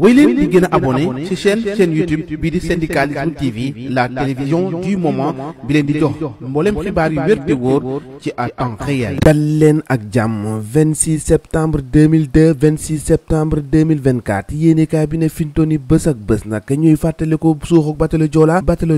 wéy leen di gën a abonné ci chaîne YouTube bii di Syndicalisme TV, la télévision du moment bi leen di jox mboolem xibaar yu wér te wóor ci à temps réel. dal leen ak jàmm 26 septembre 2002 26 septembre 2024 yéenekaay bi ne fintoni bés ak bés nag ñuy fàttaliku suuxu bateau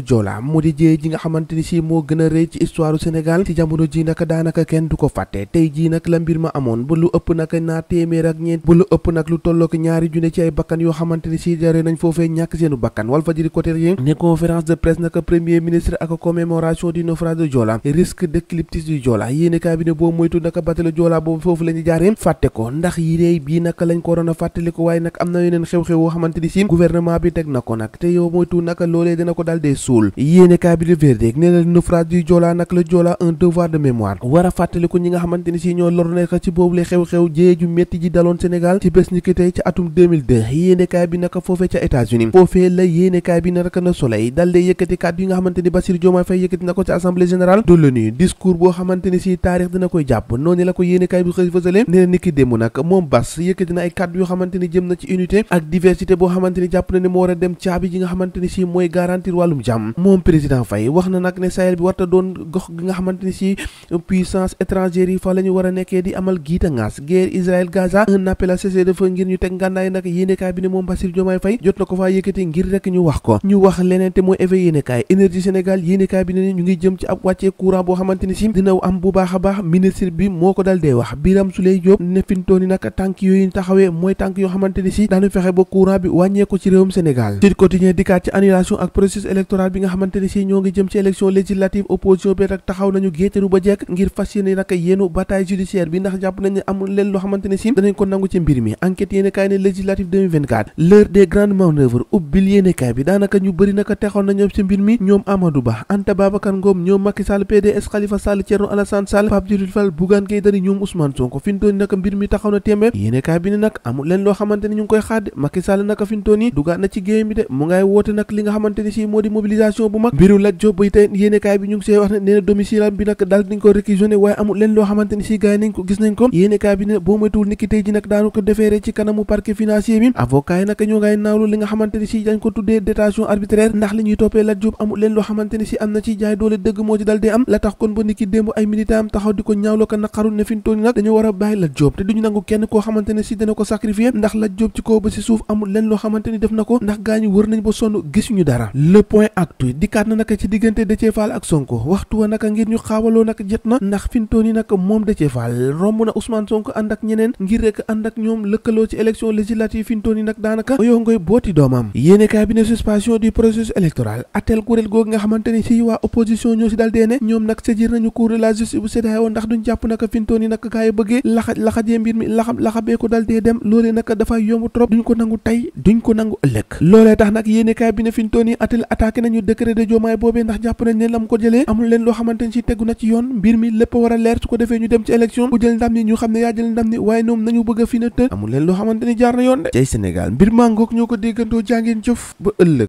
Joola mu di jëye ji nga xamante ni si moo gën a rëy ci histoire du Sénégal ci jamono ji nag daanaka kenn du ko fàtte tey jii nag la mbir ma amoon ba lu ëpp nag ñaar téeméer ak ñeent ba lu ëpp nag lu tollook ñaari junne ci ay bakkan yoo xamante ni si jare nañ foofee ñàkk seenu bakkan Walfadjri quotidien ne conférence de presse nag premier ministre ak commémoration du naufrage de Joola risque d'éclipse du Joola yéenekaay bi ne boo moytu nag bateau Joola boobu foofu la ñu jaaree fàtte ko ndax yi réy bii nag lañ ko waroon a fàttaliku waaye nag am na yeneen xew-xew yoo xamante ni si gouvernement bi teg na ko nag te yow moytu nag loolee dina ko dal dee suul yéenekaay bi de verdict nee na naufrage du Joola nag la Joola un devoir de mémoire war a fàttaliku ñi nga xamante ni si ñoo loru nekk ci boobu le xew-xew jéye ju métti ji daloon Sénégal ci bés ni ki tey ci atum 2002 yéenekaay bi naka foofee ca États-Unis foofee la yéenekaay bi naka na Soleil dal dee yëkkati kàddu yi nga xamante ni Bassirou Diomaye Faye yëkkati na ko ci assemblée générale de l'ONU discours boo xamante ni si taarix dina koy jàpp noonu la ko yéenekaay bi xëy fësale nee na ni ki démb nag moom Bass yëkkati na ay kàddu yoo xamante ni jëm na ci unité ak diversité boo xamante ni jàpp na ne moo war a dem caabi ji nga xamante ni si mooy garantir wàllum jàmm moom président Faye wax na nag ne Sahel bi warta doon gox gi nga xamante ni si puissance étrangère yi fa la ñu war a nekkee di amal giita ngaas guerre Israël Gaza un appel à cessez-le-feu ngir ñu teg ngànnaay nag yéenekaay bi ne moom Bassirou Diomaye Faye jot na ko faa yëkkati ngir rek ñu wax ko ñu wax leneen te mooy effet yéenekaay énergie Sénégal yéenekaay bi ne ñu ngi jëm ci ab wàccee courant boo xamante ni si dina am bu baax a baax ministre bi moo ko dal dee wax Birame Souleye Diop ne fintooni nag tànk yooyu ñu taxawee mooy tànk yoo xamante ni si daanu fexe ba courant bi wàññeeku ci réewum Sénégal Sud Quotidien dikkaat ci annulation ak processus électoral bi nga xamante ni si ñoo ngi jëm ci élection législative opposition bi rek taxaw nañu géetaru ba jekk ngir fas yéene nag yéenu bataille judiciaire bi ndax jàpp nañ ne amul leen loo xamante ni si danañ ko nangu ci mbir mi enquête yéenekaay ne législative 2024 l'heure des grandes manœuvres ubbil yéenekaay bi daanaka ñu bëri naka texoon na ñoom ci mbir mi ñoom Amadou Ba Anta Babacar Ngom ñoom Macky Sall PDS Khalifa Sall Thierno Alassane Sall Pape Djibril Fall Bougane Gueye Dany ñoom Ousmane Sonko fintooni naka mbir mi taxaw na téeméer yéenekaay bi ne nag amul leen loo xamante ni ñu ngi koy xaar Macky Sall naka fintooni dugaat na ci géej mi de mu ngay woote nag li nga xamante ni si moo di mobilisation bu mag mbiru Lat Diop bay tey yéenekaay bi ñu ngi see wax ne nee na domicile bi nag daal nañ ko réquisitionné waaye amul leen loo xamante ni si gars yi nañ ko gis nañ ko yéenekaay bi ne boo moytuwul niki tey ji nag daanu ko defeere ci kanamu parquet financier bi avocat yi nag ñoo ngay naawlu li nga xamante ni si dañ ko tuddee détention arbitraire ndax li ñuy toppee Lat Diop amul leen loo xamante ni si am na ci jaay doole dëgg moo ci dal dee am la tax kon ba niki démb ay militant am taxaw di ko ñaawloo ko naqaru ne fintooni nag dañoo war a bàyyi Lat Diop te duñu nangu kenn koo xamante ne si dana ko sacrifier ndax Lat Diop ci kaw ba si suuf amul leen loo xamante ni def na ko ndax gaañu wër nañ ba sonn gisuñu dara le point actu dikkaat na naka ci diggante Déthié Fall ak Sonko waxtu wa naka ngir ñu xaawaloo nag jot na ndax fintooni nag moom Déthié Fall romb na Ousmane Sonko ànd ak ñeneen ngir rek ànd ak ñoom lëkkaloo ci élection législative fintooni nag daanaka yoo ngoy booti doomam yéenekaay bi ne suspension du processus électoral atel kuréel googu nga xamante ni si waa opposition ñoo si dal dee ne ñoom nag saisir nañu cour de la justice bu CEDEAO ndax duñ jàpp naka fintooni nag gaa yi bëggee laxajee mbir mi laxabee ko dal dee dem loolee nag dafa yomb trop duñ ko nangu tey duñ ko nangu ëllëg loolee tax nag yéenekaay bi ne fintooni atel attaqué nañu décret de Diomaye boobee ndax jàpp nañ ne lam ko jëlee amul leen loo xamante ni si tegu na ci yoon mbir mi lépp war a leer su ko defee ñu dem ci élection bu jël ndam ni ñu xam ne yaa jël ndam ni waaye ñoom nañu bëgg a fi na tër amul leen loo xamante ni jaar na yoon de cay Sénégal mbir maa ngoog ñoo ko déggantoo jàngeen jëf ba ëllëg